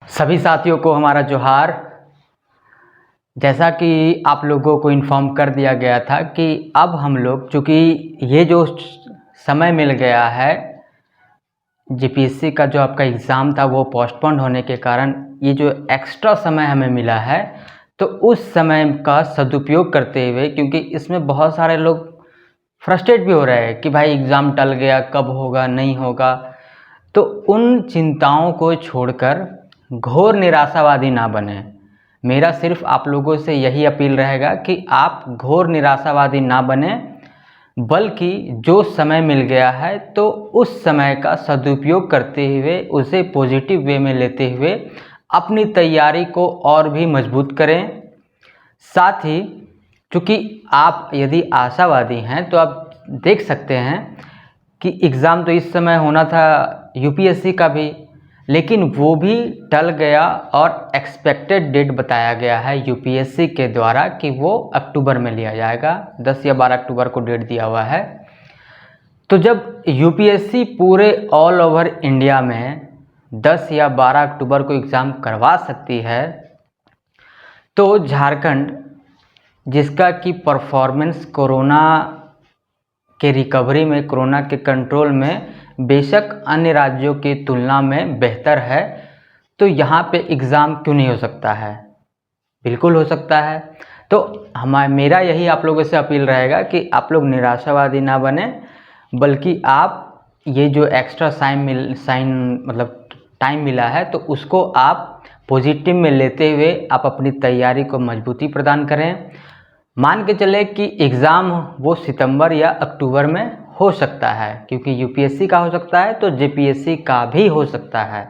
सभी साथियों को हमारा जोहार। जैसा कि आप लोगों को इन्फॉर्म कर दिया गया था कि अब हम लोग, चूँकि ये जो समय मिल गया है जीपीएससी का, जो आपका एग्ज़ाम था वो पोस्टपोन होने के कारण ये जो एक्स्ट्रा समय हमें मिला है, तो उस समय का सदुपयोग करते हुए, क्योंकि इसमें बहुत सारे लोग फ्रस्ट्रेट भी हो रहे हैं कि भाई एग्ज़ाम टल गया, कब होगा नहीं होगा, तो उन चिंताओं को छोड़कर घोर निराशावादी ना बने। मेरा सिर्फ आप लोगों से यही अपील रहेगा कि आप घोर निराशावादी ना बने, बल्कि जो समय मिल गया है तो उस समय का सदुपयोग करते हुए, उसे पॉजिटिव वे में लेते हुए अपनी तैयारी को और भी मजबूत करें। साथ ही चूँकि आप यदि आशावादी हैं तो आप देख सकते हैं कि एग्ज़ाम तो इस समय होना था यूपीएससी का भी, लेकिन वो भी टल गया और एक्सपेक्टेड डेट बताया गया है यूपीएससी के द्वारा कि वो अक्टूबर में लिया जाएगा। 10 या 12 अक्टूबर को डेट दिया हुआ है। तो जब यूपीएससी पूरे ऑल ओवर इंडिया में 10 या 12 अक्टूबर को एग्ज़ाम करवा सकती है, तो झारखंड, जिसका कि परफॉर्मेंस कोरोना के रिकवरी में, कोरोना के कंट्रोल में बेशक अन्य राज्यों की तुलना में बेहतर है, तो यहाँ पे एग्ज़ाम क्यों नहीं हो सकता है? बिल्कुल हो सकता है। तो मेरा यही आप लोगों से अपील रहेगा कि आप लोग निराशावादी ना बने, बल्कि आप ये जो एक्स्ट्रा टाइम मिला है तो उसको आप पॉजिटिव में लेते हुए आप अपनी तैयारी को मजबूती प्रदान करें। मान के चले कि एग्ज़ाम वो सितंबर या अक्टूबर में हो सकता है, क्योंकि यूपीएससी का हो सकता है तो जेपीएससी का भी हो सकता है।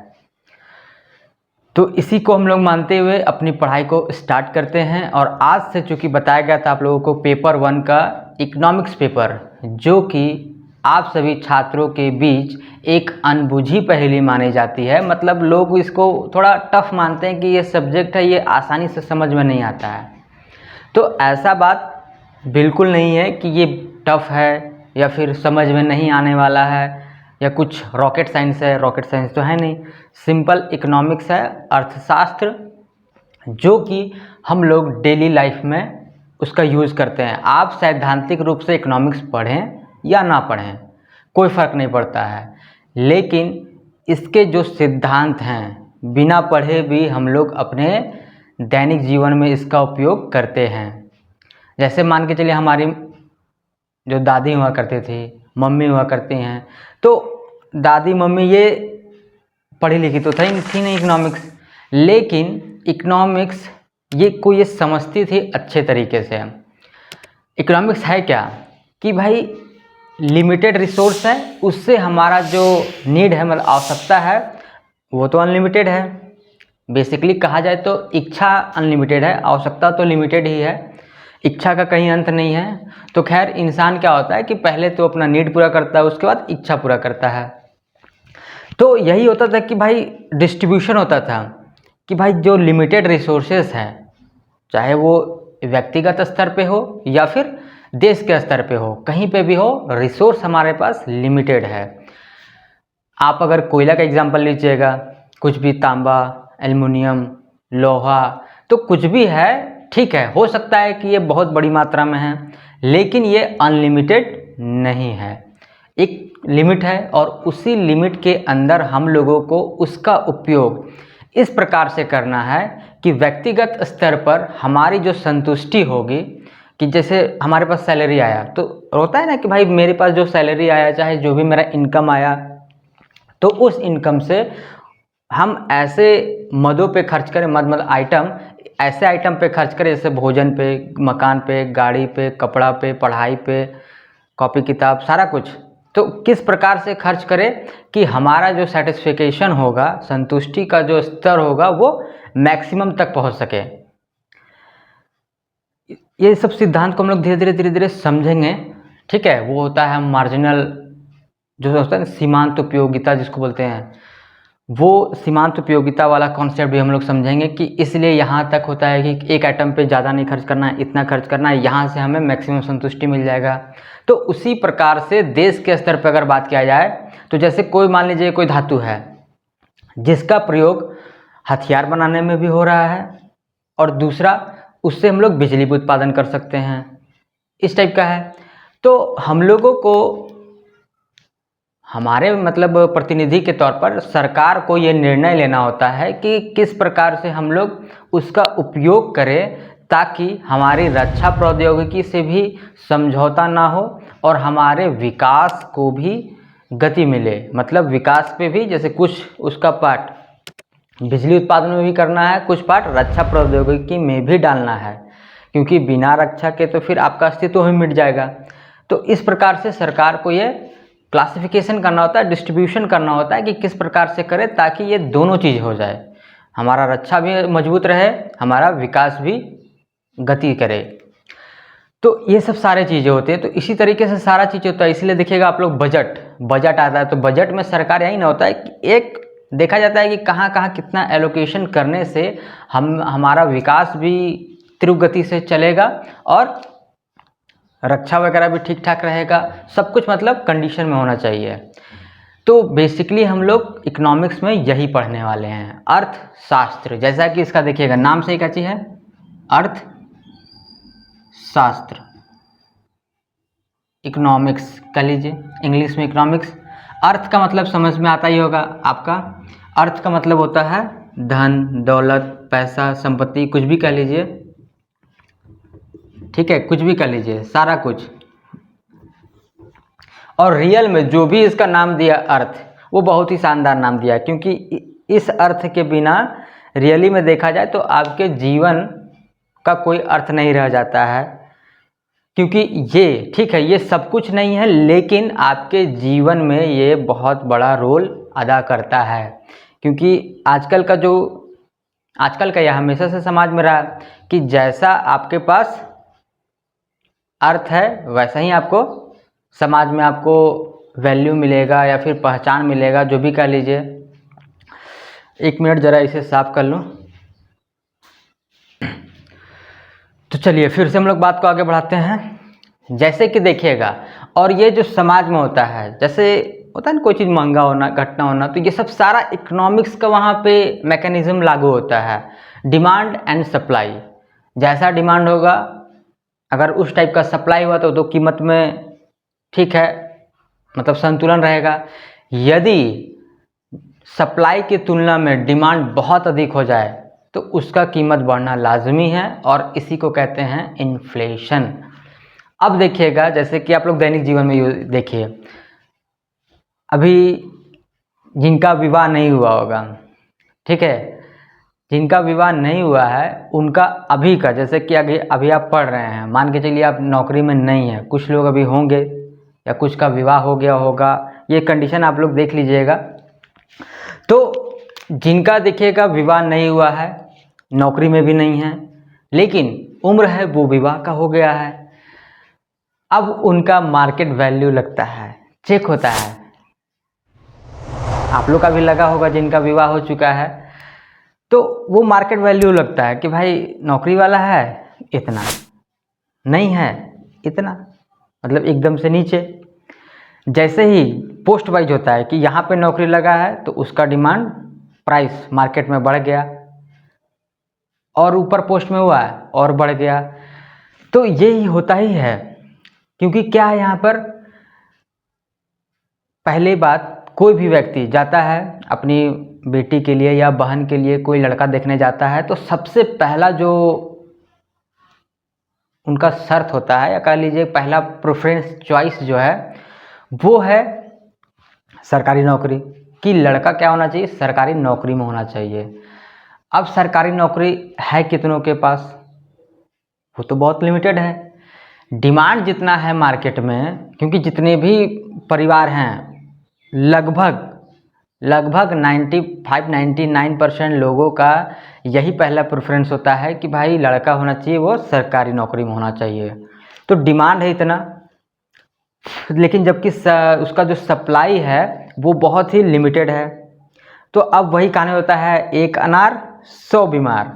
तो इसी को हम लोग मानते हुए अपनी पढ़ाई को स्टार्ट करते हैं। और आज से चूँकि बताया गया था आप लोगों को पेपर 1 का इकोनॉमिक्स पेपर, जो कि आप सभी छात्रों के बीच एक अनबुझी पहेली मानी जाती है। मतलब लोग इसको थोड़ा टफ मानते हैं कि ये सब्जेक्ट है, ये आसानी से समझ में नहीं आता है। तो ऐसा बात बिल्कुल नहीं है कि ये टफ है या फिर समझ में नहीं आने वाला है या कुछ रॉकेट साइंस है। रॉकेट साइंस तो है नहीं, सिंपल इकोनॉमिक्स है, अर्थशास्त्र, जो कि हम लोग डेली लाइफ में उसका यूज़ करते हैं। आप सैद्धांतिक रूप से इकोनॉमिक्स पढ़ें या ना पढ़ें, कोई फ़र्क नहीं पड़ता है, लेकिन इसके जो सिद्धांत हैं बिना पढ़े भी हम लोग अपने दैनिक जीवन में इसका उपयोग करते हैं। जैसे मान के चलिए हमारी जो दादी हुआ करती थी, मम्मी हुआ करती हैं, तो दादी मम्मी ये पढ़ी लिखी तो थी नहीं इकोनॉमिक्स, लेकिन इकोनॉमिक्स ये समझती थी अच्छे तरीके से। इकोनॉमिक्स है क्या कि भाई लिमिटेड रिसोर्स है, उससे हमारा जो नीड है, मतलब आवश्यकता है, वो तो अनलिमिटेड है। बेसिकली कहा जाए तो इच्छा अनलिमिटेड है, आवश्यकता तो लिमिटेड ही है, इच्छा का कहीं अंत नहीं है। तो खैर इंसान क्या होता है कि पहले तो अपना नीड पूरा करता है, उसके बाद इच्छा पूरा करता है। तो यही होता था कि भाई डिस्ट्रीब्यूशन होता था कि भाई जो लिमिटेड रिसोर्सेस हैं, चाहे वो व्यक्तिगत स्तर पे हो या फिर देश के स्तर पे हो, कहीं पे भी हो, रिसोर्स हमारे पास लिमिटेड है। आप अगर कोयला का एग्जांपल लीजिएगा, कुछ भी तांबा, एल्युमिनियम, लोहा, तो कुछ भी है, ठीक है, हो सकता है कि ये बहुत बड़ी मात्रा में है, लेकिन ये अनलिमिटेड नहीं है। एक लिमिट है और उसी लिमिट के अंदर हम लोगों को उसका उपयोग इस प्रकार से करना है कि व्यक्तिगत स्तर पर हमारी जो संतुष्टि होगी, कि जैसे हमारे पास सैलरी आया तो होता है ना कि भाई मेरे पास जो सैलरी आया, चाहे जो भी मेरा इनकम आया, तो उस इनकम से हम ऐसे मदों पे खर्च करें, मद आइटम, ऐसे आइटम पे खर्च करें जैसे भोजन पे, मकान पे, गाड़ी पे, कपड़ा पे, पढ़ाई पे, कॉपी किताब, सारा कुछ। तो किस प्रकार से खर्च करें कि हमारा जो सेटिस्फिकेशन होगा, संतुष्टि का जो स्तर होगा, वो मैक्सिमम तक पहुंच सके। ये सब सिद्धांत को हम लोग धीरे धीरे समझेंगे, ठीक है। वो होता है मार्जिनल, जो होता है सीमांत उपयोगिता जिसको बोलते हैं, वो सीमांत उपयोगिता वाला कॉन्सेप्ट भी हम लोग समझेंगे कि इसलिए यहाँ तक होता है कि एक आइटम पे ज़्यादा नहीं खर्च करना है, इतना खर्च करना है, यहाँ से हमें मैक्सिमम संतुष्टि मिल जाएगा। तो उसी प्रकार से देश के स्तर पर अगर बात किया जाए, तो जैसे कोई मान लीजिए कोई धातु है जिसका प्रयोग हथियार बनाने में भी हो रहा है, और दूसरा उससे हम लोग बिजली भी उत्पादन कर सकते हैं, इस टाइप का है। तो हम लोगों को हमारे मतलब प्रतिनिधि के तौर पर सरकार को ये निर्णय लेना होता है कि किस प्रकार से हम लोग उसका उपयोग करें ताकि हमारी रक्षा प्रौद्योगिकी से भी समझौता ना हो और हमारे विकास को भी गति मिले। मतलब विकास पे भी जैसे कुछ उसका पार्ट बिजली उत्पादन में भी करना है, कुछ पार्ट रक्षा प्रौद्योगिकी में भी डालना है, क्योंकि बिना रक्षा के तो फिर आपका अस्तित्व ही मिट जाएगा। तो इस प्रकार से सरकार को ये क्लासिफिकेशन करना होता है, डिस्ट्रीब्यूशन करना होता है कि किस प्रकार से करें ताकि ये दोनों चीज़ हो जाए, हमारा रक्षा भी मजबूत रहे, हमारा विकास भी गति करे। तो ये सब सारे चीज़ें होती हैं। तो इसी तरीके से सारा चीज़ होता है। इसलिए देखिएगा आप लोग बजट आता है, तो बजट में सरकार यही ना होता है कि एक देखा जाता है कि कहाँ कहाँ कितना एलोकेशन करने से हमारा विकास भी तीव्र गति से चलेगा और रक्षा वगैरह भी ठीक ठाक रहेगा, सब कुछ मतलब कंडीशन में होना चाहिए। तो बेसिकली हम लोग इकोनॉमिक्स में यही पढ़ने वाले हैं, अर्थशास्त्र। जैसा कि इसका देखिएगा नाम से ही क्या चीज़ है, अर्थशास्त्र, इकोनॉमिक्स कह लीजिए, इंग्लिश में इकोनॉमिक्स। अर्थ का मतलब समझ में आता ही होगा आपका, अर्थ का मतलब होता है धन, दौलत, पैसा, संपत्ति, कुछ भी कह लीजिए, ठीक है, कुछ भी कह लीजिए, सारा कुछ। और रियल में जो भी इसका नाम दिया अर्थ, वो बहुत ही शानदार नाम दिया, क्योंकि इस अर्थ के बिना रियली में देखा जाए तो आपके जीवन का कोई अर्थ नहीं रह जाता है। क्योंकि ये ठीक है, ये सब कुछ नहीं है, लेकिन आपके जीवन में ये बहुत बड़ा रोल अदा करता है। क्योंकि आजकल का यह हमेशा से समाज में रहा कि जैसा आपके पास अर्थ है वैसा ही आपको समाज में आपको वैल्यू मिलेगा या फिर पहचान मिलेगा, जो भी कह लीजिए। एक मिनट ज़रा इसे साफ कर लूँ। तो चलिए फिर से हम लोग बात को आगे बढ़ाते हैं। जैसे कि देखिएगा, और ये जो समाज में होता है, जैसे होता है ना कोई चीज़ महंगा होना, घटना होना, तो ये सब सारा इकोनॉमिक्स का वहाँ पे मैकेनिज्म लागू होता है, डिमांड एंड सप्लाई। जैसा डिमांड होगा, अगर उस टाइप का सप्लाई हुआ तो कीमत में ठीक है मतलब संतुलन रहेगा। यदि सप्लाई की तुलना में डिमांड बहुत अधिक हो जाए तो उसका कीमत बढ़ना लाजमी है, और इसी को कहते हैं इन्फ्लेशन। अब देखिएगा, जैसे कि आप लोग दैनिक जीवन में देखिए, अभी जिनका विवाह नहीं हुआ होगा, ठीक है, जिनका विवाह नहीं हुआ है उनका अभी का, जैसे कि अभी आप पढ़ रहे हैं, मान के चलिए आप नौकरी में नहीं है, कुछ लोग अभी होंगे या कुछ का विवाह हो गया होगा, ये कंडीशन आप लोग देख लीजिएगा। तो जिनका देखिएगा विवाह नहीं हुआ है, नौकरी में भी नहीं है, लेकिन उम्र है वो विवाह का हो गया है, अब उनका मार्केट वैल्यू लगता है, चेक होता है। आप लोग का भी लगा होगा जिनका विवाह हो चुका है, तो वो मार्केट वैल्यू लगता है कि भाई नौकरी वाला है इतना, नहीं है इतना, मतलब एकदम से नीचे। जैसे ही पोस्ट वाइज होता है कि यहाँ पे नौकरी लगा है तो उसका डिमांड प्राइस मार्केट में बढ़ गया, और ऊपर पोस्ट में हुआ है और बढ़ गया। तो यही होता ही है, क्योंकि क्या है यहाँ पर, पहली बात, कोई भी व्यक्ति जाता है अपनी बेटी के लिए या बहन के लिए कोई लड़का देखने जाता है, तो सबसे पहला जो उनका शर्त होता है, या कह लीजिए पहला प्रेफरेंस चॉइस जो है, वो है सरकारी नौकरी, कि लड़का क्या होना चाहिए, सरकारी नौकरी में होना चाहिए। अब सरकारी नौकरी है कितनों के पास, वो तो बहुत लिमिटेड है। डिमांड जितना है मार्केट में, क्योंकि जितने भी परिवार हैं, लगभग 95-99% लोगों का यही पहला प्रेफरेंस होता है कि भाई लड़का होना चाहिए वो सरकारी नौकरी में होना चाहिए। तो डिमांड है इतना, लेकिन जबकि उसका जो सप्लाई है वो बहुत ही लिमिटेड है। तो अब वही कहानी होता है, एक अनार 100 बीमार।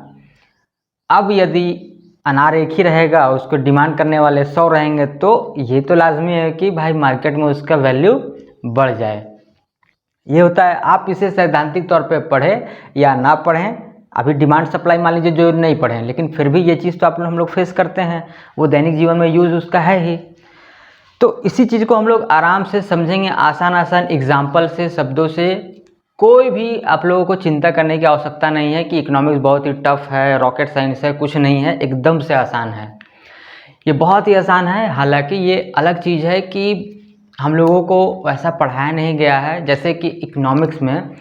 अब यदि अनार एक ही रहेगा, उसको डिमांड करने वाले 100 रहेंगे, तो ये तो लाजमी है कि भाई मार्केट में उसका वैल्यू बढ़ जाए। ये होता है, आप इसे सैद्धांतिक तौर पे पढ़ें या ना पढ़ें, अभी डिमांड सप्लाई मान लीजिए जो नहीं पढ़ें, लेकिन फिर भी ये चीज़ तो हम लोग फेस करते हैं, वो दैनिक जीवन में यूज़ उसका है ही। तो इसी चीज़ को हम लोग आराम से समझेंगे, आसान आसान एग्जाम्पल से, शब्दों से। कोई भी आप लोगों को चिंता करने की आवश्यकता नहीं है कि इकोनॉमिक्स बहुत ही टफ है, रॉकेट साइंस है, कुछ नहीं है, एकदम से आसान है। ये बहुत ही आसान है। हालांकि ये अलग चीज़ है कि हम लोगों को वैसा पढ़ाया नहीं गया है। जैसे कि इकोनॉमिक्स में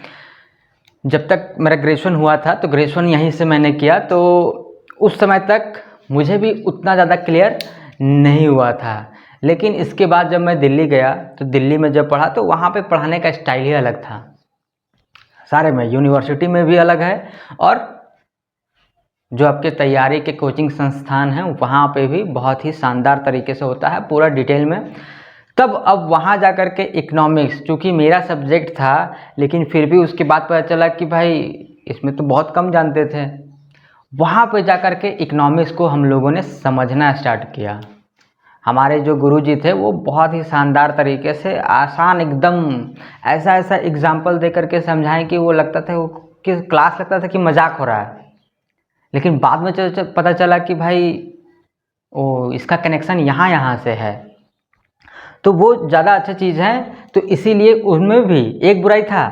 जब तक मेरा ग्रेजुएशन हुआ था, तो ग्रेजुएशन यहीं से मैंने किया, तो उस समय तक मुझे भी उतना ज़्यादा क्लियर नहीं हुआ था। लेकिन इसके बाद जब मैं दिल्ली गया, तो दिल्ली में जब पढ़ा तो वहाँ पे पढ़ाने का स्टाइल ही अलग था सारे में। यूनिवर्सिटी में भी अलग है, और जो आपके तैयारी के कोचिंग संस्थान हैं वहाँ पे भी बहुत ही शानदार तरीके से होता है, पूरा डिटेल में। तब अब वहाँ जा कर के इकोनॉमिक्स, चूँकि मेरा सब्जेक्ट था, लेकिन फिर भी उसके बाद पता चला कि भाई इसमें तो बहुत कम जानते थे। वहाँ पे जा कर के इकोनॉमिक्स को हम लोगों ने समझना स्टार्ट किया। हमारे जो गुरुजी थे वो बहुत ही शानदार तरीके से, आसान एकदम, ऐसा ऐसा एग्जाम्पल दे करके समझाएं कि वो लगता था कि क्लास लगता था कि मजाक हो रहा है। लेकिन बाद में पता चला कि भाई ओ इसका कनेक्शन यहाँ से है, तो वो ज़्यादा अच्छा चीज़ है। तो इसीलिए उनमें भी एक बुराई था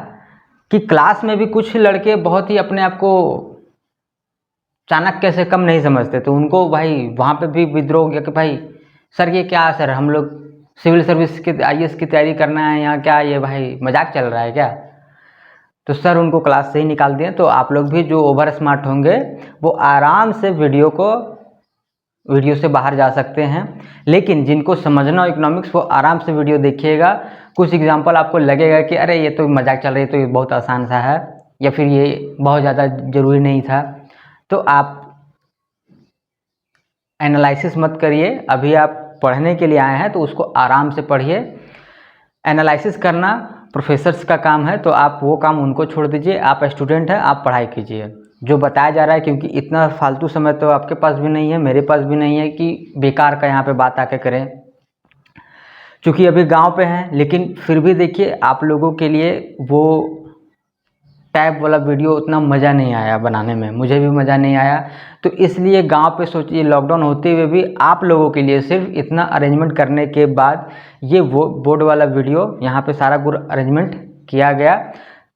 कि क्लास में भी कुछ लड़के बहुत ही अपने आप को चाणक्य से कम नहीं समझते, तो उनको भाई वहाँ पे भी विद्रोह हो गया कि भाई सर ये क्या, सर हम लोग सिविल सर्विस के IAS की तैयारी करना है, यहाँ क्या ये भाई मजाक चल रहा है क्या। तो सर उनको क्लास से ही निकाल दिए। तो आप लोग भी जो ओवर स्मार्ट होंगे वो आराम से वीडियो से बाहर जा सकते हैं। लेकिन जिनको समझना हो इकोनॉमिक्स, वो आराम से वीडियो देखिएगा। कुछ एग्जांपल आपको लगेगा कि अरे ये तो मजाक चल रही है, तो ये बहुत आसान सा है, या फिर ये बहुत ज़्यादा ज़रूरी नहीं था। तो आप एनालिसिस मत करिए। अभी आप पढ़ने के लिए आए हैं तो उसको आराम से पढ़िए। एनालिसिस करना प्रोफेसर्स का काम है, तो आप वो काम उनको छोड़ दीजिए। आप स्टूडेंट हैं, आप पढ़ाई कीजिए जो बताया जा रहा है, क्योंकि इतना फालतू समय तो आपके पास भी नहीं है, मेरे पास भी नहीं है कि बेकार का यहाँ पे बात आके करें। चूँकि अभी गांव पे हैं, लेकिन फिर भी देखिए आप लोगों के लिए वो टैब वाला वीडियो उतना मज़ा नहीं आया बनाने में, मुझे भी मज़ा नहीं आया। तो इसलिए गांव पे सोचिए, लॉकडाउन होते हुए भी आप लोगों के लिए सिर्फ इतना अरेंजमेंट करने के बाद ये वो बोर्ड वाला वीडियो यहाँ पे सारा कुछ अरेंजमेंट किया गया,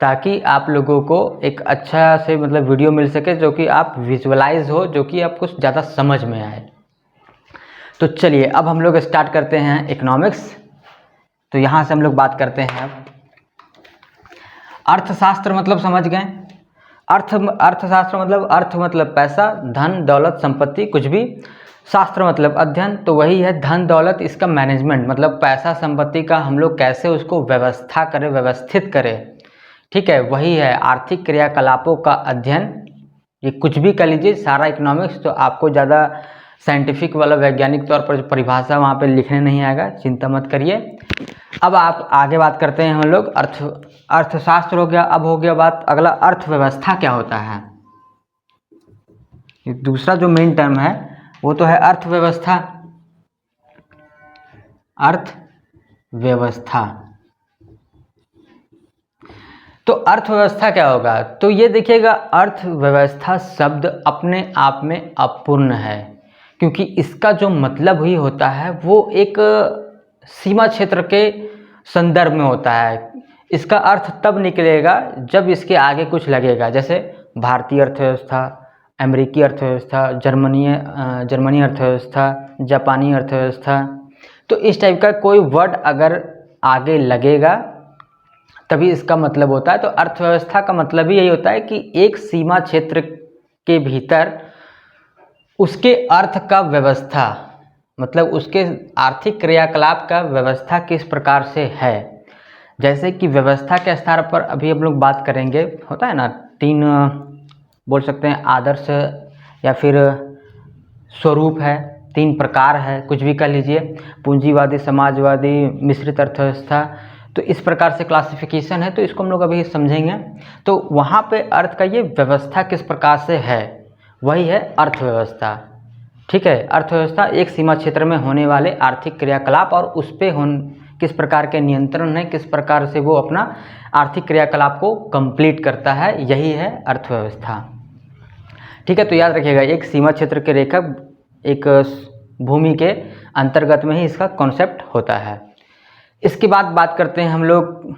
ताकि आप लोगों को एक अच्छा से मतलब वीडियो मिल सके, जो कि आप विजुअलाइज हो, जो कि आपको ज़्यादा समझ में आए। तो चलिए अब हम लोग स्टार्ट करते हैं इकोनॉमिक्स। तो यहाँ से हम लोग बात करते हैं अब अर्थशास्त्र, मतलब समझ गए। अर्थशास्त्र मतलब अर्थ मतलब पैसा, धन दौलत संपत्ति कुछ भी, शास्त्र मतलब अध्ययन, तो वही है धन दौलत, इसका मैनेजमेंट मतलब पैसा संपत्ति का हम लोग कैसे उसको व्यवस्था करें, व्यवस्थित करें। ठीक है, वही है आर्थिक क्रियाकलापों का अध्ययन। ये कुछ भी कर लीजिए, सारा इकोनॉमिक्स। तो आपको ज़्यादा साइंटिफिक वाला वैज्ञानिक तौर पर परिभाषा वहाँ पे लिखने नहीं आएगा, चिंता मत करिए। अब आप आगे बात करते हैं हम लोग अर्थशास्त्र हो गया। अब हो गया बात अगला, अर्थव्यवस्था क्या होता है। दूसरा जो मेन टर्म है वो तो है अर्थव्यवस्था। अर्थव्यवस्था, तो अर्थव्यवस्था क्या होगा, तो ये देखिएगा अर्थव्यवस्था शब्द अपने आप में अपूर्ण है, क्योंकि इसका जो मतलब ही होता है वो एक सीमा क्षेत्र के संदर्भ में होता है। इसका अर्थ तब निकलेगा जब इसके आगे कुछ लगेगा, जैसे भारतीय अर्थव्यवस्था, अमेरिकी अर्थव्यवस्था, जर्मनी अर्थव्यवस्था, जापानी अर्थव्यवस्था। तो इस टाइप का कोई वर्ड अगर आगे लगेगा तभी इसका मतलब होता है। तो अर्थव्यवस्था का मतलब ही यही होता है कि एक सीमा क्षेत्र के भीतर उसके अर्थ का व्यवस्था, मतलब उसके आर्थिक क्रियाकलाप का व्यवस्था किस प्रकार से है। जैसे कि व्यवस्था के स्तर पर अभी हम लोग बात करेंगे, होता है ना, तीन बोल सकते हैं आदर्श या फिर स्वरूप है, तीन प्रकार है, कुछ भी कह लीजिए, पूंजीवादी, समाजवादी, मिश्रित अर्थव्यवस्था। तो इस प्रकार से क्लासिफिकेशन है, तो इसको हम लोग अभी समझेंगे। तो वहाँ पे अर्थ का ये व्यवस्था किस प्रकार से है, वही है अर्थव्यवस्था। ठीक है, अर्थव्यवस्था एक सीमा क्षेत्र में होने वाले आर्थिक क्रियाकलाप और उस पे किस प्रकार के नियंत्रण है, किस प्रकार से वो अपना आर्थिक क्रियाकलाप को कंप्लीट करता है, यही है अर्थव्यवस्था। ठीक है, तो याद रखिएगा एक सीमा क्षेत्र के रेखा एक भूमि के अंतर्गत में ही इसका कॉन्सेप्ट होता है। इसके बाद बात करते हैं हम लोग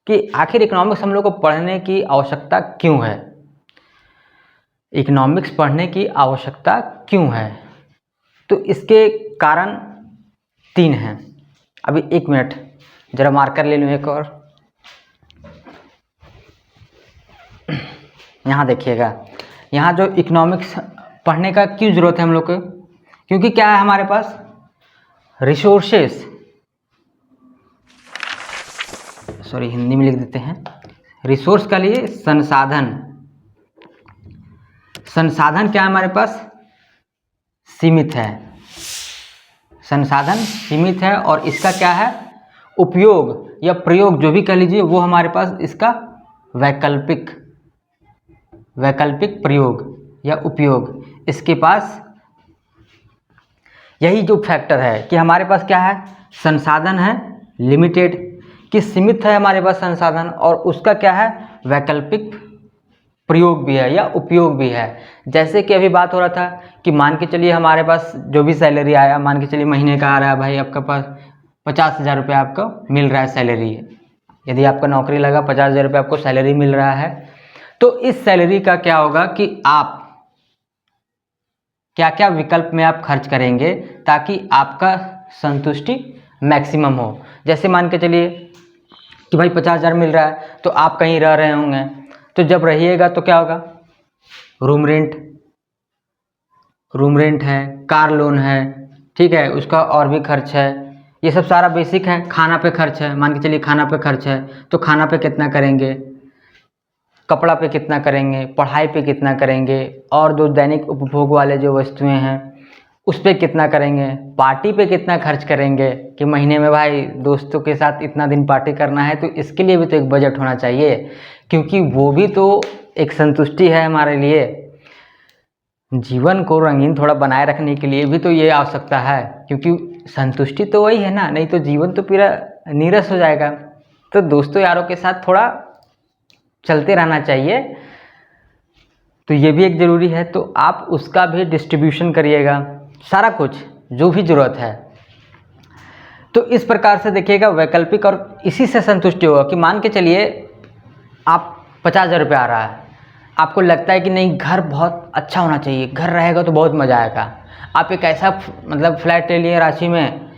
कि आखिर इकोनॉमिक्स हम लोग को पढ़ने की आवश्यकता क्यों है। इकोनॉमिक्स पढ़ने की आवश्यकता क्यों है, तो इसके कारण 3 हैं। अभी 1 मिनट जरा मार्कर ले लूँ एक और। यहाँ देखिएगा, यहाँ जो इकोनॉमिक्स पढ़ने का क्यों ज़रूरत है हम लोग को, क्योंकि क्या है हमारे पास रिसोर्सेस, सॉरी हिंदी में लिख देते हैं, रिसोर्स का लिए संसाधन। संसाधन क्या है हमारे पास, सीमित है। संसाधन सीमित है और इसका क्या है उपयोग या प्रयोग जो भी कह लीजिए, वो हमारे पास इसका वैकल्पिक प्रयोग या उपयोग, इसके पास यही जो फैक्टर है कि हमारे पास क्या है, संसाधन है लिमिटेड, कि सीमित है हमारे पास संसाधन, और उसका क्या है वैकल्पिक प्रयोग भी है या उपयोग भी है। जैसे कि अभी बात हो रहा था कि मान के चलिए हमारे पास जो भी सैलरी आया, मान के चलिए महीने का आ रहा है, भाई आपके पास 50,000 रुपये आपको मिल रहा है सैलरी। यदि आपका नौकरी लगा 50,000 रुपये आपको सैलरी मिल रहा है, तो इस सैलरी का क्या होगा कि आप क्या क्या विकल्प में आप खर्च करेंगे ताकि आपका संतुष्टि मैक्सिमम हो। जैसे मान के चलिए कि भाई 50,000 मिल रहा है, तो आप कहीं रह रहे होंगे, तो जब रहिएगा तो क्या होगा, रूम रेंट है, कार लोन है, ठीक है, उसका और भी खर्च है, ये सब सारा बेसिक है। खाना पे खर्च है, मान के चलिए खाना पे खर्च है, तो खाना पे कितना करेंगे, कपड़ा पे कितना करेंगे, पढ़ाई पे कितना करेंगे, और जो दैनिक उपभोग वाले जो वस्तुएं हैं उस पर कितना करेंगे, पार्टी पे कितना खर्च करेंगे कि महीने में भाई दोस्तों के साथ इतना दिन पार्टी करना है, तो इसके लिए भी तो एक बजट होना चाहिए, क्योंकि वो भी तो एक संतुष्टि है हमारे लिए। जीवन को रंगीन थोड़ा बनाए रखने के लिए भी तो ये आवश्यकता है, क्योंकि संतुष्टि तो वही है ना, नहीं तो जीवन तो पूरा नीरस हो जाएगा। तो दोस्तों यारों के साथ थोड़ा चलते रहना चाहिए, तो ये भी एक ज़रूरी है। तो आप उसका भी डिस्ट्रीब्यूशन करिएगा, सारा कुछ जो भी ज़रूरत है। तो इस प्रकार से देखिएगा वैकल्पिक, और इसी से संतुष्टि होगा कि मान के चलिए आप 50,000 रुपये आ रहा है, आपको लगता है कि नहीं घर बहुत अच्छा होना चाहिए, घर रहेगा तो बहुत मज़ा आएगा। आप एक ऐसा मतलब फ्लैट ले लिए रांची में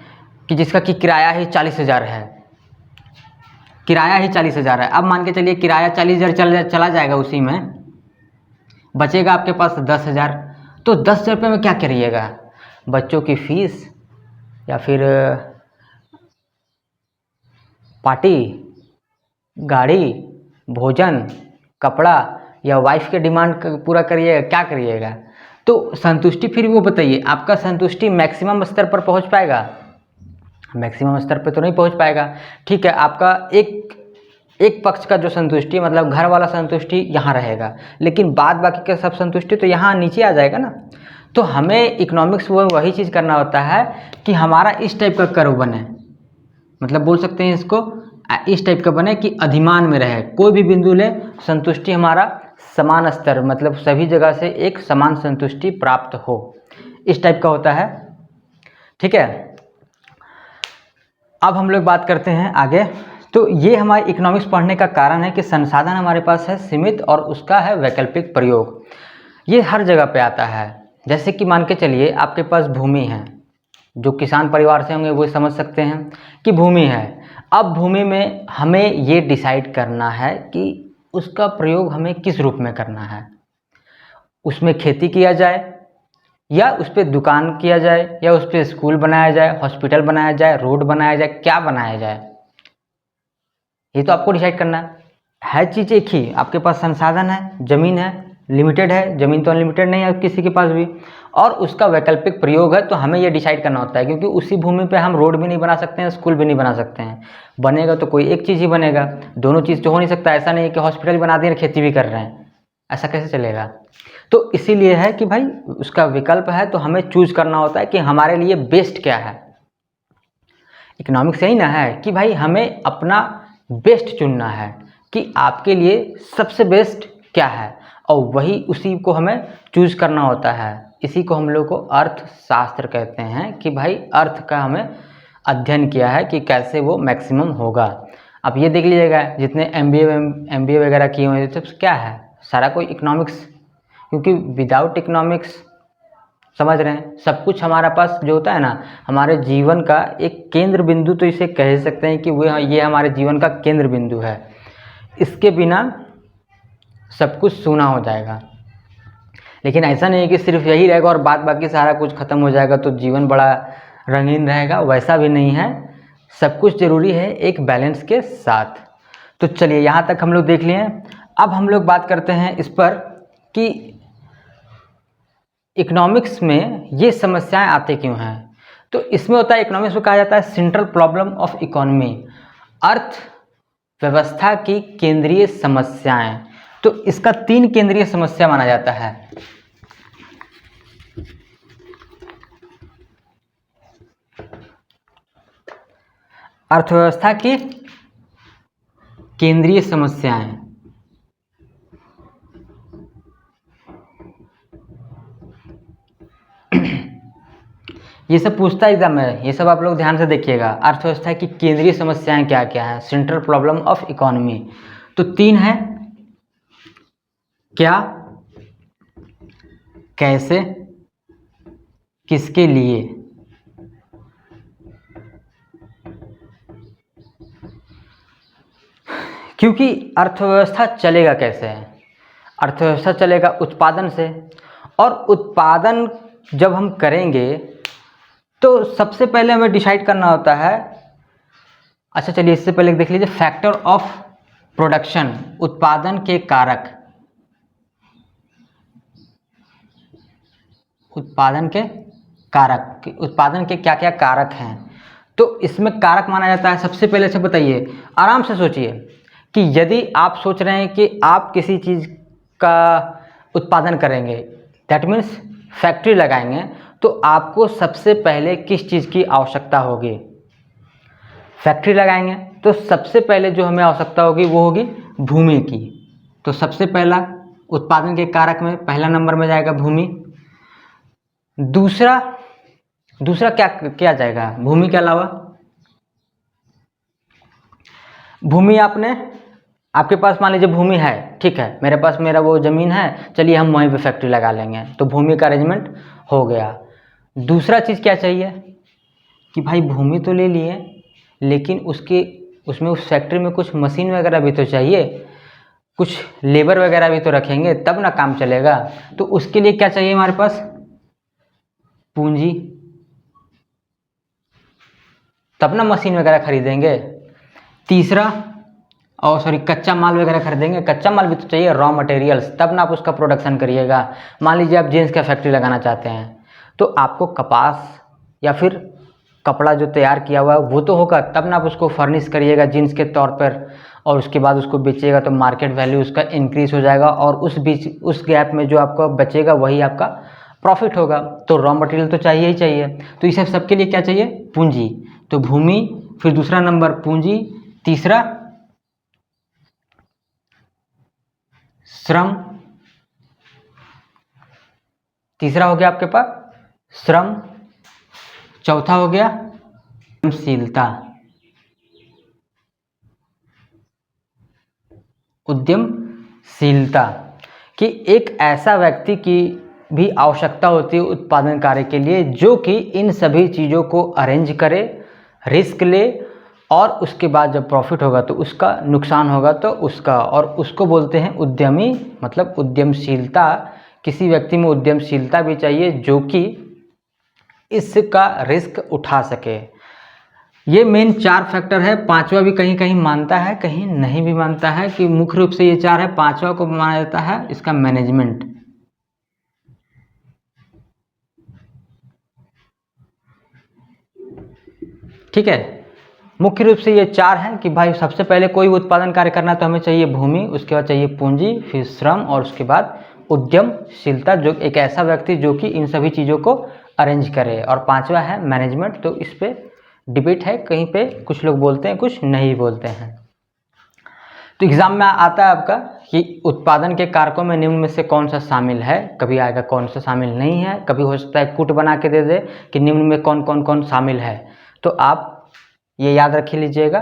कि जिसका कि किराया ही 40,000 है, किराया ही 40,000 है। अब मान के चलिए किराया 40,000 चला जाएगा, उसी में बचेगा आपके पास 10,000। तो 10,000 रुपये में क्या करिएगा, बच्चों की फीस या फिर पार्टी, गाड़ी, भोजन, कपड़ा, या वाइफ के डिमांड पूरा करिएगा, क्या करिएगा। तो संतुष्टि फिर वो बताइए, आपका संतुष्टि मैक्सिमम स्तर पर पहुंच पाएगा, मैक्सिमम स्तर पे तो नहीं पहुंच पाएगा। ठीक है, आपका एक पक्ष का जो संतुष्टि मतलब घर वाला संतुष्टि यहाँ रहेगा, लेकिन बाद बाकी का सब संतुष्टि तो यहाँ नीचे आ जाएगा ना। तो हमें इकोनॉमिक्स वही चीज़ करना होता है कि हमारा इस टाइप का कर्व बने, मतलब बोल सकते हैं इसको इस टाइप का बने कि अधिमान में रहे, कोई भी बिंदु ले संतुष्टि हमारा समान स्तर, मतलब सभी जगह से एक समान संतुष्टि प्राप्त हो, इस टाइप का होता है। ठीक है, अब हम लोग बात करते हैं आगे। तो ये हमारे इकोनॉमिक्स पढ़ने का कारण है कि संसाधन हमारे पास है सीमित और उसका है वैकल्पिक प्रयोग। ये हर जगह पे आता है। जैसे कि मान के चलिए आपके पास भूमि है, जो किसान परिवार से होंगे वो समझ सकते हैं कि भूमि है। अब भूमि में हमें ये डिसाइड करना है कि उसका प्रयोग हमें किस रूप में करना है, उसमें खेती किया जाए या उस पर दुकान किया जाए या उस पर स्कूल बनाया जाए, हॉस्पिटल बनाया जाए, रोड बनाया जाए, क्या बनाया जाए, ये तो आपको डिसाइड करना है। चीज़ एक ही, आपके पास संसाधन है, ज़मीन है, लिमिटेड है, ज़मीन तो अनलिमिटेड नहीं है किसी के पास भी, और उसका वैकल्पिक प्रयोग है। तो हमें ये डिसाइड करना होता है, क्योंकि उसी भूमि पे हम रोड भी नहीं बना सकते हैं, स्कूल भी नहीं बना सकते हैं। बनेगा तो कोई एक चीज़ ही बनेगा, दोनों चीज़ तो हो नहीं सकता। ऐसा नहीं है कि हॉस्पिटल बना दिए खेती भी कर रहे हैं, ऐसा कैसे चलेगा। तो इसीलिए है कि भाई उसका विकल्प है, तो हमें चूज करना होता है कि हमारे लिए बेस्ट क्या है। इकोनॉमिक्स यही ना है कि भाई हमें अपना बेस्ट चुनना है कि आपके लिए सबसे बेस्ट क्या है, और वही उसी को हमें चूज करना होता है। इसी को हम लोग को अर्थशास्त्र कहते हैं कि भाई अर्थ का हमें अध्ययन किया है कि कैसे वो मैक्सिमम होगा। अब ये देख लीजिएगा जितने एमबीए वगैरह किए हुए हैं सब क्या है, सारा कोई इकोनॉमिक्स, क्योंकि विदाउट इकोनॉमिक्स समझ रहे हैं सब कुछ हमारा पास जो होता है ना, हमारे जीवन का एक केंद्र बिंदु, तो इसे कह सकते हैं कि वो ये हमारे जीवन का केंद्र बिंदु है। इसके बिना सब कुछ सूना हो जाएगा। लेकिन ऐसा नहीं है कि सिर्फ यही रहेगा और बाद बाकी सारा कुछ खत्म हो जाएगा तो जीवन बड़ा रंगीन रहेगा, वैसा भी नहीं है। सब कुछ ज़रूरी है एक बैलेंस के साथ। तो चलिए यहाँ तक हम लोग देख लिए। अब हम लोग बात करते हैं इस पर कि इकोनॉमिक्स में ये समस्याएं आते क्यों हैं। तो इसमें होता है, इकोनॉमिक्स में कहा जाता है सेंट्रल प्रॉब्लम ऑफ इकोनॉमी, अर्थव्यवस्था की केंद्रीय समस्याएं। तो इसका 3 केंद्रीय समस्या माना जाता है। अर्थव्यवस्था की केंद्रीय समस्याएं, ये सब पूछता है एग्जाम में, ये सब आप लोग ध्यान से देखिएगा। अर्थव्यवस्था की केंद्रीय समस्याएं क्या क्या हैं, सेंट्रल प्रॉब्लम ऑफ इकोनॉमी। तो 3 है, क्या, कैसे, किसके लिए। क्योंकि अर्थव्यवस्था चलेगा कैसे है, अर्थव्यवस्था चलेगा उत्पादन से, और उत्पादन जब हम करेंगे तो सबसे पहले हमें डिसाइड करना होता है। अच्छा चलिए इससे पहले देख लीजिए फैक्टर ऑफ प्रोडक्शन, उत्पादन के कारक, उत्पादन के कारक, उत्पादन के क्या क्या कारक हैं। तो इसमें कारक माना जाता है, सबसे पहले से बताइए, आराम से सोचिए कि यदि आप सोच रहे हैं कि आप किसी चीज़ का उत्पादन करेंगे, दैट मीन्स फैक्ट्री लगाएंगे, तो आपको सबसे पहले किस चीज़ की आवश्यकता होगी। फैक्ट्री लगाएंगे तो सबसे पहले जो हमें आवश्यकता होगी वो होगी भूमि की। तो सबसे पहला उत्पादन के कारक में पहला नंबर में जाएगा भूमि। दूसरा क्या क्या जाएगा भूमि के अलावा। भूमि आपके पास मान लीजिए भूमि है, ठीक है, मेरे पास मेरा वो ज़मीन है, चलिए हम वहीं पे फैक्ट्री लगा लेंगे, तो भूमि का अरेंजमेंट हो गया। दूसरा चीज़ क्या चाहिए कि भाई भूमि तो ले लिए, लेकिन उसमें उस फैक्ट्री में कुछ मशीन वगैरह भी तो चाहिए, कुछ लेबर वगैरह भी तो रखेंगे तब ना काम चलेगा। तो उसके लिए क्या चाहिए हमारे पास, पूंजी, तब ना मशीन वगैरह खरीदेंगे। तीसरा कच्चा माल वगैरह खरीदेंगे, कच्चा माल भी तो चाहिए, रॉ मटेरियल्स, तब ना आप उसका प्रोडक्शन करिएगा। मान लीजिए आप जीन्स का फैक्ट्री लगाना चाहते हैं तो आपको कपास या फिर कपड़ा जो तैयार किया हुआ है वो तो होगा, तब ना आप उसको फर्निश करिएगा जीन्स के तौर पर, और उसके बाद उसको बेचिएगा तो मार्केट वैल्यू उसका इंक्रीज हो जाएगा, और उस गैप में जो आपका बचेगा वही आपका प्रॉफिट होगा। तो रॉ मटेरियल तो चाहिए ही चाहिए। तो इस सबके लिए क्या चाहिए, पूंजी। तो भूमि, फिर दूसरा नंबर पूंजी, तीसरा श्रम, तीसरा हो गया आपके पास श्रम, चौथा हो गया उद्यमशीलता, उद्यमशीलता कि एक ऐसा व्यक्ति की भी आवश्यकता होती है उत्पादन कार्य के लिए जो कि इन सभी चीज़ों को अरेंज करे, रिस्क ले, और उसके बाद जब प्रॉफिट होगा तो उसका, नुकसान होगा तो उसका, और उसको बोलते हैं उद्यमी, मतलब उद्यमशीलता। किसी व्यक्ति में उद्यमशीलता भी चाहिए जो कि इसका रिस्क उठा सके। ये मेन 4 फैक्टर है। 5वां भी कहीं कहीं मानता है, कहीं नहीं भी मानता है, कि मुख्य रूप से ये 4 है। 5वां को माना जाता है इसका मैनेजमेंट। ठीक है, मुख्य रूप से ये 4 हैं कि भाई सबसे पहले कोई उत्पादन कार्य करना तो हमें चाहिए भूमि, उसके बाद चाहिए पूंजी, फिर श्रम, और उसके बाद उद्यमशीलता, जो एक ऐसा व्यक्ति जो कि इन सभी चीज़ों को अरेंज करे, और 5वां है मैनेजमेंट। तो इस पे डिबेट है, कहीं पे कुछ लोग बोलते हैं कुछ नहीं बोलते हैं। तो एग्ज़ाम में आता है आपका कि उत्पादन के कारकों में निम्न में से कौन सा शामिल है, कभी आएगा कौन सा शामिल नहीं है, कभी हो सकता है कुट बना के दे दे कि निम्न में कौन कौन कौन शामिल है। तो आप ये याद रख लीजिएगा,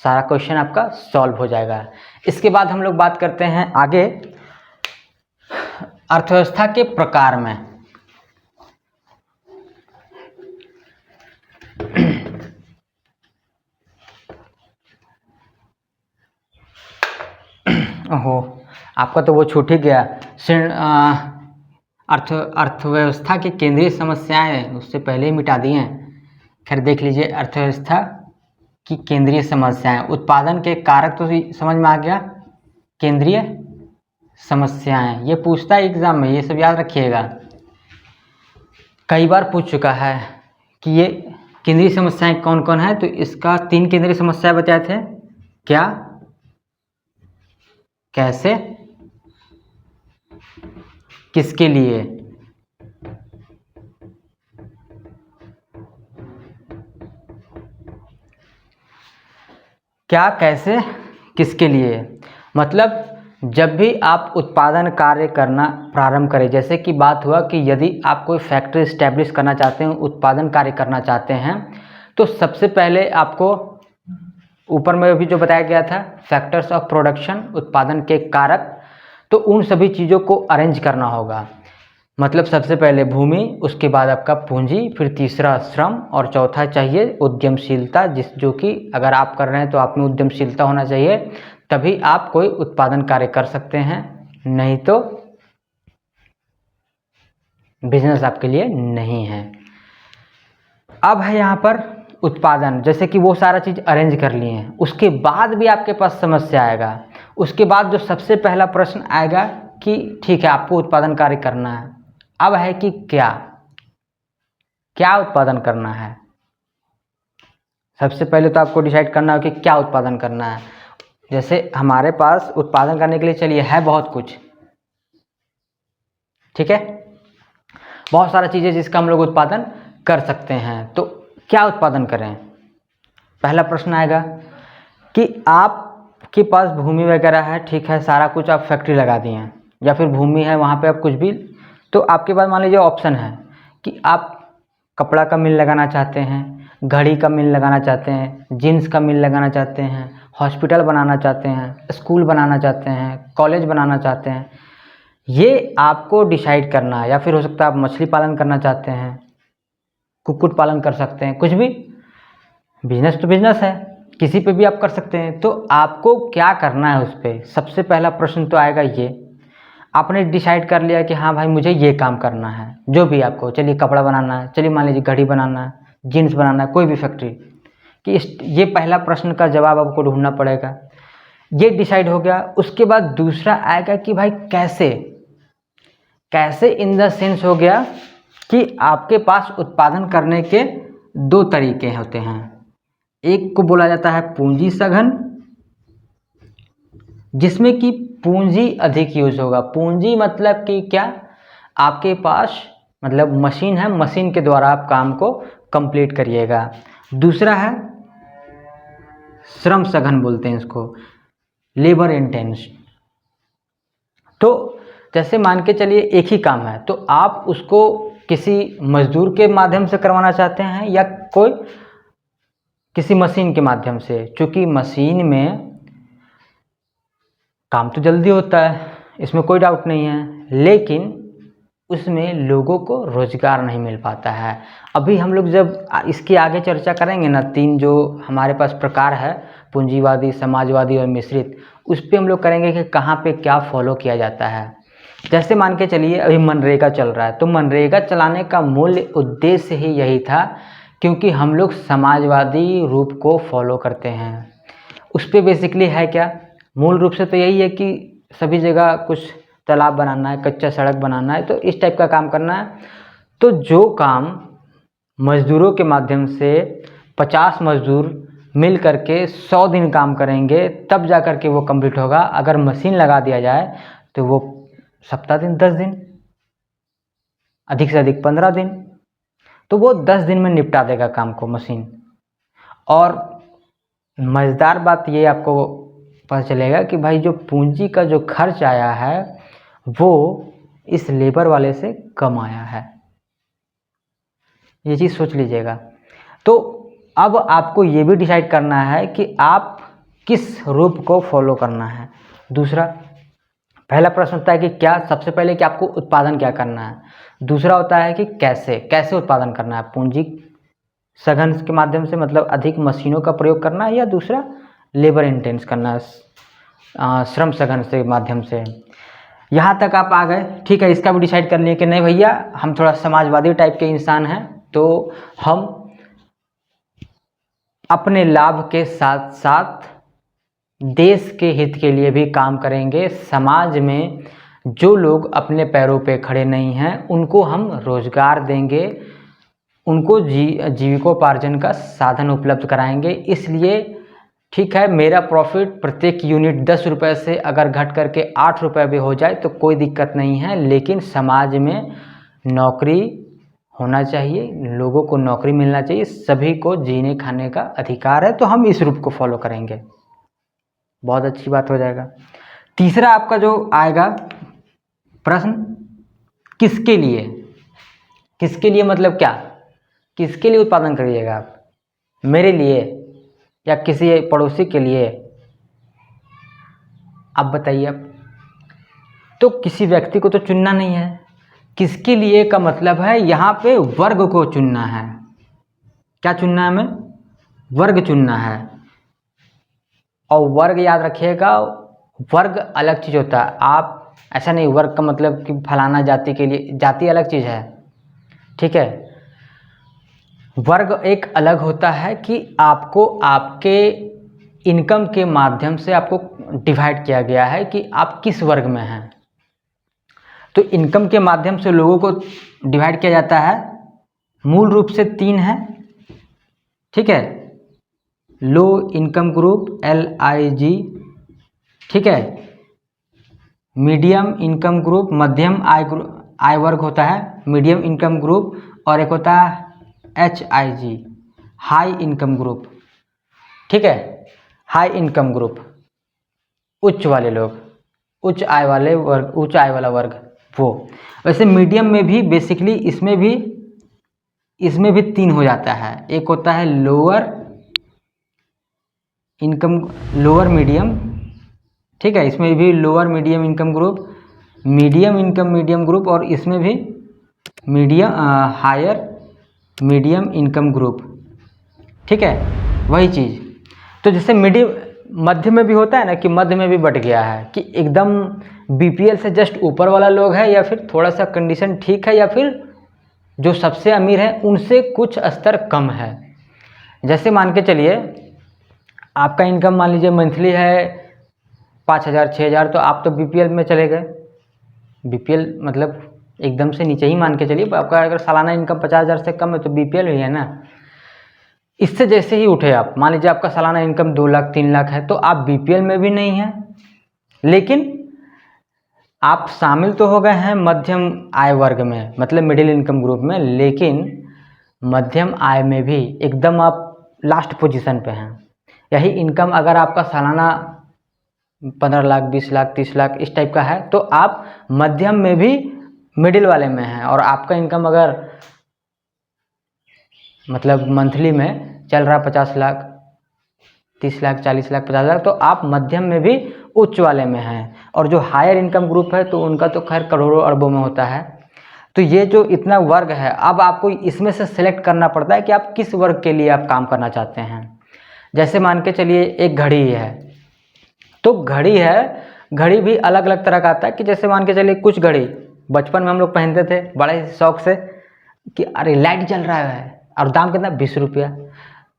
सारा क्वेश्चन आपका सॉल्व हो जाएगा। इसके बाद हम लोग बात करते हैं आगे अर्थव्यवस्था के प्रकार में। ओहो, आपका तो वो छूट ही गया। अर्थव्यवस्था की केंद्रीय समस्याएं उससे पहले ही मिटा दिए हैं। खैर देख लीजिए, अर्थव्यवस्था की केंद्रीय समस्याएं, उत्पादन के कारक तो समझ में आ गया, केंद्रीय समस्याएं ये पूछता है एग्जाम में, ये सब याद रखिएगा, कई बार पूछ चुका है कि ये केंद्रीय समस्याएं कौन कौन है। तो इसका 3 केंद्रीय समस्याएं बताए थे, क्या, कैसे, किसके लिए। क्या, कैसे, किसके लिए, मतलब जब भी आप उत्पादन कार्य करना प्रारंभ करें, जैसे कि बात हुआ कि यदि आप कोई फैक्ट्री इस्टेब्लिश करना चाहते हैं, उत्पादन कार्य करना चाहते हैं, तो सबसे पहले आपको ऊपर में भी जो बताया गया था फैक्टर्स ऑफ प्रोडक्शन, उत्पादन के कारक, तो उन सभी चीज़ों को अरेंज करना होगा। मतलब सबसे पहले भूमि, उसके बाद आपका पूंजी, फिर तीसरा श्रम और चौथा चाहिए उद्यमशीलता, जो कि अगर आप कर रहे हैं तो आप में उद्यमशीलता होना चाहिए, तभी आप कोई उत्पादन कार्य कर सकते हैं, नहीं तो बिजनेस आपके लिए नहीं है। अब है यहाँ पर उत्पादन, जैसे कि वो सारा चीज़ अरेंज कर लिए हैं, उसके बाद भी आपके पास समस्या आएगा। उसके बाद जो सबसे पहला प्रश्न आएगा कि ठीक है आपको उत्पादन कार्य करना है, अब है कि क्या क्या उत्पादन करना है। सबसे पहले तो आपको डिसाइड करना हो कि क्या उत्पादन करना है। जैसे हमारे पास उत्पादन करने के लिए चलिए है बहुत कुछ, ठीक है, बहुत सारा चीज़ें जिसका हम लोग उत्पादन कर सकते हैं, तो क्या उत्पादन करें। पहला प्रश्न आएगा कि आपके पास भूमि वगैरह है, ठीक है, सारा कुछ आप फैक्ट्री लगा दिए हैं, या फिर भूमि है वहाँ पे आप कुछ भी, तो आपके पास मान लीजिए ऑप्शन है कि आप कपड़ा का मिल लगाना चाहते हैं, घड़ी का मिल लगाना चाहते हैं, जीन्स का मिल लगाना चाहते हैं, हॉस्पिटल बनाना चाहते हैं, स्कूल बनाना चाहते हैं, कॉलेज बनाना चाहते हैं, ये आपको डिसाइड करना है। या फिर हो सकता है आप मछली पालन करना चाहते हैं, कुक्कुट पालन कर सकते हैं, कुछ भी, बिजनेस तो बिजनेस है, किसी पे भी आप कर सकते हैं। तो आपको क्या करना है उस पर, सबसे पहला प्रश्न तो आएगा ये। आपने डिसाइड कर लिया कि हाँ भाई मुझे ये काम करना है, जो भी आपको, चलिए कपड़ा बनाना है, चलिए मान लीजिए घड़ी बनाना है, जीन्स बनाना है, कोई भी फैक्ट्री, कि ये पहला प्रश्न का जवाब आपको ढूंढना पड़ेगा। ये डिसाइड हो गया। उसके बाद दूसरा आएगा कि भाई कैसे, कैसे इन द सेंस हो गया कि आपके पास उत्पादन करने के 2 तरीके होते हैं। एक को बोला जाता है पूंजी सघन, जिसमें कि पूंजी अधिक यूज होगा। पूंजी मतलब कि क्या, आपके पास मतलब मशीन है, मशीन के द्वारा आप काम को कंप्लीट करिएगा। दूसरा है श्रम सघन, बोलते हैं इसको, लेबर इंटेंस। तो जैसे मान के चलिए एक ही काम है, तो आप उसको किसी मजदूर के माध्यम से करवाना चाहते हैं या कोई किसी मशीन के माध्यम से। चूँकि मशीन में काम तो जल्दी होता है, इसमें कोई डाउट नहीं है, लेकिन उसमें लोगों को रोजगार नहीं मिल पाता है। अभी हम लोग जब इसके आगे चर्चा करेंगे ना, 3 जो हमारे पास प्रकार है, पूंजीवादी, समाजवादी और मिश्रित, उस पर हम लोग करेंगे कि कहाँ पे क्या फॉलो किया जाता है। जैसे मान के चलिए अभी मनरेगा चल रहा है, तो मनरेगा चलाने का मूल उद्देश्य ही यही था, क्योंकि हम लोग समाजवादी रूप को फॉलो करते हैं। उस पर बेसिकली है क्या, मूल रूप से तो यही है कि सभी जगह कुछ तालाब बनाना है, कच्चा सड़क बनाना है, तो इस टाइप का काम करना है। तो जो काम मजदूरों के माध्यम से 50 मजदूर मिल करके 100 दिन काम करेंगे, तब जा कर के वो कंप्लीट होगा। अगर मशीन लगा दिया जाए तो वो सप्ताह दिन, 10 दिन, अधिक से अधिक 15 दिन, तो वो 10 दिन में निपटा देगा काम को मशीन। और मज़ेदार बात ये आपको पता चलेगा कि भाई जो पूंजी का जो खर्च आया है वो इस लेबर वाले से कम आया है, ये चीज़ सोच लीजिएगा। तो अब आपको ये भी डिसाइड करना है कि आप किस रूप को फॉलो करना है। दूसरा, पहला प्रश्न होता है कि क्या, सबसे पहले कि आपको उत्पादन क्या करना है। दूसरा होता है कि कैसे उत्पादन करना है, पूंजी सघन के माध्यम से, मतलब अधिक मशीनों का प्रयोग करना है, या दूसरा लेबर इंटेंस करना है, श्रम सघन से माध्यम से। यहाँ तक आप आ गए, ठीक है। इसका भी डिसाइड कर लिए कि नहीं भैया हम थोड़ा समाजवादी टाइप के इंसान हैं, तो हम अपने लाभ के साथ साथ देश के हित के लिए भी काम करेंगे। समाज में जो लोग अपने पैरों पे खड़े नहीं हैं उनको हम रोजगार देंगे, उनको जीविकोपार्जन का साधन उपलब्ध कराएंगे। इसलिए ठीक है, मेरा प्रॉफिट प्रत्येक यूनिट 10 रुपये से अगर घट करके 8 रुपये भी हो जाए तो कोई दिक्कत नहीं है, लेकिन समाज में नौकरी होना चाहिए, लोगों को नौकरी मिलना चाहिए, सभी को जीने खाने का अधिकार है, तो हम इस रूप को फॉलो करेंगे। बहुत अच्छी बात हो जाएगा। तीसरा आपका जो आएगा प्रश्न, किसके लिए। किसके लिए मतलब क्या, किसके लिए उत्पादन करिएगा आप, मेरे लिए या किसी पड़ोसी के लिए, आप बताइए। आप तो किसी व्यक्ति को तो चुनना नहीं है। किसके लिए का मतलब है यहाँ पे वर्ग को चुनना है। क्या चुनना है हमें, वर्ग चुनना है। और वर्ग याद रखिएगा, वर्ग अलग चीज़ होता है। आप ऐसा नहीं, वर्ग का मतलब कि फलाना जाति के लिए, जाति अलग चीज़ है, ठीक है। वर्ग एक अलग होता है कि आपको आपके इनकम के माध्यम से आपको डिवाइड किया गया है कि आप किस वर्ग में हैं। तो इनकम के माध्यम से लोगों को डिवाइड किया जाता है, मूल रूप से 3 है, ठीक है। लो इनकम ग्रुप LIG, ठीक है। मीडियम इनकम ग्रुप, मध्यम आय वर्ग होता है मीडियम इनकम ग्रुप, और एक होता है HIG, हाई इनकम ग्रुप, ठीक है। हाई इनकम ग्रुप उच्च वाले लोग, उच्च आय वाले वर्ग, उच्च आय वाला वर्ग वो। वैसे मीडियम में भी बेसिकली इसमें भी 3 हो जाता है। एक होता है लोअर इनकम, लोअर मीडियम, ठीक है। इसमें भी lower medium income group, medium income medium group, और इसमें भी medium higher medium income group, ठीक है। वही चीज़। तो जैसे मध्य में भी होता है ना, कि मध्य में भी बट गया है कि एकदम BPL से जस्ट ऊपर वाला लोग है, या फिर थोड़ा सा कंडीशन ठीक है, या फिर जो सबसे अमीर है उनसे कुछ स्तर कम है। जैसे मान के चलिए आपका इनकम मान लीजिए मंथली है 5,000 6,000, तो आप तो BPL में चले गए। BPL मतलब एकदम से नीचे ही मान के चलिए, आपका अगर सालाना इनकम 50,000 से कम है तो BPL ही है ना। इससे जैसे ही उठे आप, मान लीजिए आपका सालाना इनकम 2 लाख 3 लाख है, तो आप BPL में भी नहीं हैं, लेकिन आप शामिल तो हो गए हैं मध्यम आय वर्ग में, मतलब मिडिल इनकम ग्रुप में, लेकिन मध्यम आय में भी एकदम आप लास्ट पोजीशन पे हैं। यही इनकम अगर आपका सालाना 15 लाख 20 लाख 30 लाख इस टाइप का है, तो आप मध्यम में भी मिडिल वाले में हैं। और आपका इनकम अगर मतलब मंथली में चल रहा 50 लाख 30 लाख 40 लाख 50 लाख, तो आप मध्यम में भी उच्च वाले में हैं। और जो हायर इनकम ग्रुप है तो उनका तो खैर करोड़ों अरबों में होता है। तो ये जो इतना वर्ग है, अब आपको इसमें से सिलेक्ट करना पड़ता है कि आप किस वर्ग के लिए आप काम करना चाहते हैं। जैसे मान के चलिए एक घड़ी है, तो घड़ी है, घड़ी भी अलग अलग तरह का आता है। कि जैसे मान के चलिए कुछ घड़ी बचपन में हम लोग पहनते थे बड़े शौक से, कि अरे लाइट जल रहा है, और दाम कितना 20 रुपया,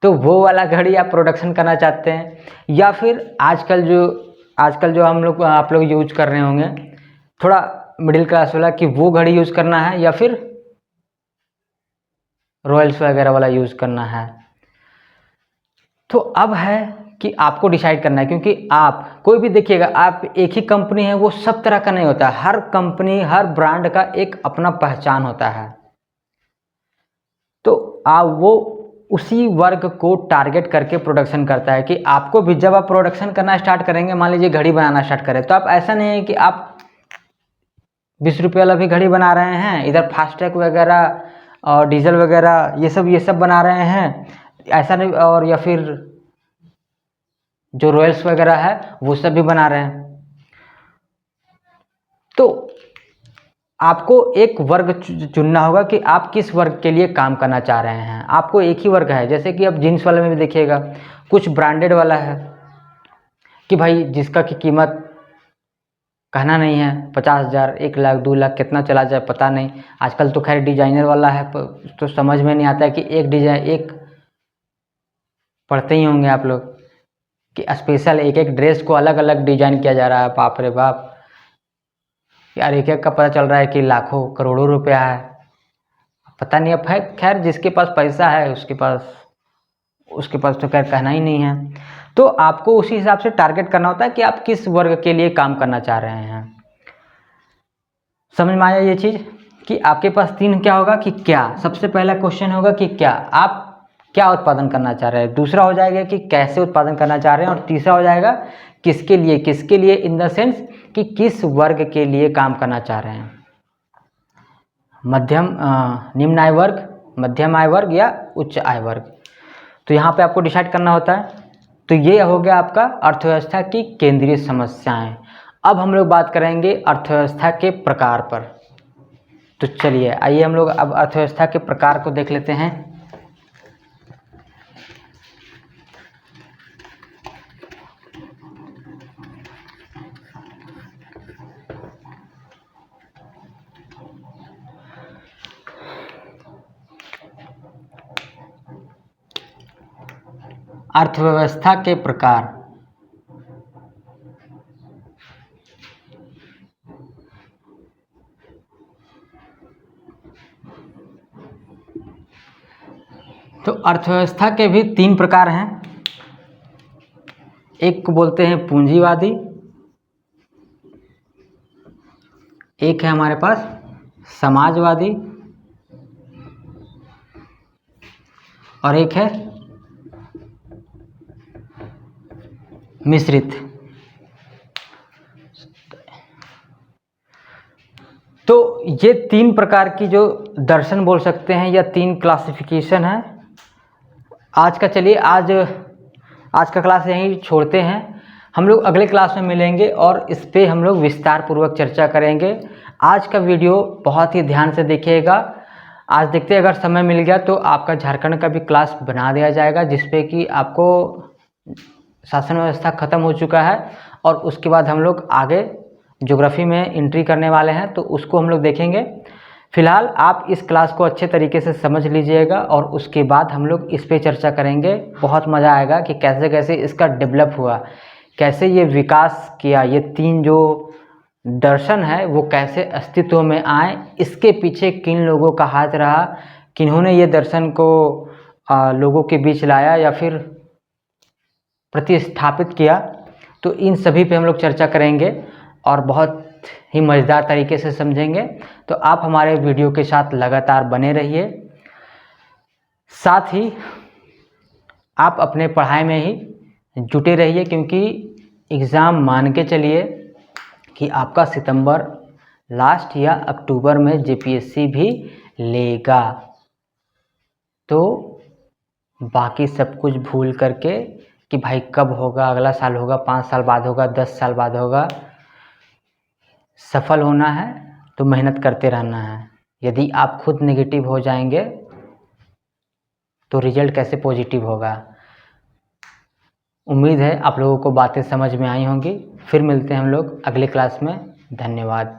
तो वो वाला घड़ी आप प्रोडक्शन करना चाहते हैं। या फिर आजकल जो हम लोग आप लोग यूज कर रहे होंगे थोड़ा मिडिल क्लास वाला, कि वो घड़ी यूज़ करना है, या फिर रॉयल्स वगैरह वाला यूज़ करना है। तो अब है कि आपको डिसाइड करना है, क्योंकि आप कोई भी देखिएगा, आप एक ही कंपनी है वो सब तरह का नहीं होता। हर कंपनी हर ब्रांड का एक अपना पहचान होता है। तो आप वो उसी वर्ग को टारगेट करके प्रोडक्शन करता है कि आपको भी जब आप प्रोडक्शन करना स्टार्ट करेंगे, मान लीजिए घड़ी बनाना स्टार्ट करें, तो आप ऐसा नहीं है कि आप 20 रुपये वाला भी घड़ी बना रहे हैं, इधर फास्टैग वगैरह और डीजल वगैरह ये सब बना रहे हैं, ऐसा नहीं, और या फिर जो रॉयल्स वगैरह है वो सब भी बना रहे हैं। तो आपको एक वर्ग चुनना होगा कि आप किस वर्ग के लिए काम करना चाह रहे हैं। आपको एक ही वर्ग है, जैसे कि अब जीन्स वाले में भी देखिएगा, कुछ ब्रांडेड वाला है कि भाई जिसका की कीमत कहना नहीं है, 50,000, 1,00,000, 2,00,000 कितना चला जाए पता नहीं। आजकल तो खैर डिजाइनर वाला है, तो समझ में नहीं आता है कि एक पढ़ते ही होंगे आप लोग कि स्पेशल एक एक ड्रेस को अलग अलग डिजाइन किया जा रहा है। बाप रे बाप यार, एक एक का पता चल रहा है कि लाखों करोड़ों रुपया है, पता नहीं। अब है खैर, जिसके पास पैसा है उसके पास तो खैर कहना ही नहीं है। तो आपको उसी हिसाब से टारगेट करना होता है कि आप किस वर्ग के लिए काम करना चाह रहे हैं। समझ में आया ये चीज़ कि आपके पास तीन क्या होगा कि क्या, सबसे पहला क्वेश्चन होगा कि क्या, आप क्या उत्पादन करना चाह रहे हैं। दूसरा हो जाएगा कि कैसे उत्पादन करना चाह रहे हैं, और तीसरा हो जाएगा किसके लिए इन द सेंस कि किस वर्ग के लिए काम करना चाह रहे हैं। निम्न आय वर्ग, मध्यम आय वर्ग या उच्च आय वर्ग। तो यहाँ पे आपको डिसाइड करना होता है। तो ये हो गया आपका अर्थव्यवस्था की केंद्रीय समस्याएं। अब हम लोग बात करेंगे अर्थव्यवस्था के प्रकार पर। तो चलिए आइए हम लोग अब अर्थव्यवस्था के प्रकार को देख लेते हैं। अर्थव्यवस्था के प्रकार। तो अर्थव्यवस्था के भी तीन प्रकार हैं। एक को बोलते हैं पूंजीवादी, एक है हमारे पास समाजवादी, और एक है मिश्रित। तो ये तीन प्रकार की जो दर्शन बोल सकते हैं या तीन क्लासिफिकेशन है। आज का क्लास यहीं छोड़ते हैं। हम लोग अगले क्लास में मिलेंगे और इस पे हम लोग विस्तार पूर्वक चर्चा करेंगे। आज का वीडियो बहुत ही ध्यान से देखिएगा। आज देखते हैं, अगर समय मिल गया तो आपका झारखंड का भी क्लास बना दिया जाएगा, जिसपे कि आपको शासन व्यवस्था ख़त्म हो चुका है और उसके बाद हम लोग आगे ज्योग्राफी में एंट्री करने वाले हैं, तो उसको हम लोग देखेंगे। फिलहाल आप इस क्लास को अच्छे तरीके से समझ लीजिएगा और उसके बाद हम लोग इस पे चर्चा करेंगे। बहुत मज़ा आएगा कि कैसे कैसे इसका डेवलप हुआ, कैसे ये विकास किया, ये तीन जो दर्शन है वो कैसे अस्तित्व में आए, इसके पीछे किन लोगों का हाथ रहा, किन्होंने ये दर्शन को लोगों के बीच लाया या फिर प्रतिस्थापित किया। तो इन सभी पे हम लोग चर्चा करेंगे और बहुत ही मज़ेदार तरीके से समझेंगे। तो आप हमारे वीडियो के साथ लगातार बने रहिए। साथ ही आप अपने पढ़ाई में ही जुटे रहिए, क्योंकि एग्ज़ाम मान के चलिए कि आपका सितंबर लास्ट या अक्टूबर में जेपीएससी भी लेगा। तो बाकी सब कुछ भूल करके कि भाई कब होगा, अगला साल होगा, 5 साल बाद होगा, 10 साल बाद होगा, सफल होना है तो मेहनत करते रहना है। यदि आप खुद नेगेटिव हो जाएंगे तो रिजल्ट कैसे पॉजिटिव होगा। उम्मीद है आप लोगों को बातें समझ में आई होंगी। फिर मिलते हैं हम लोग अगले क्लास में। धन्यवाद।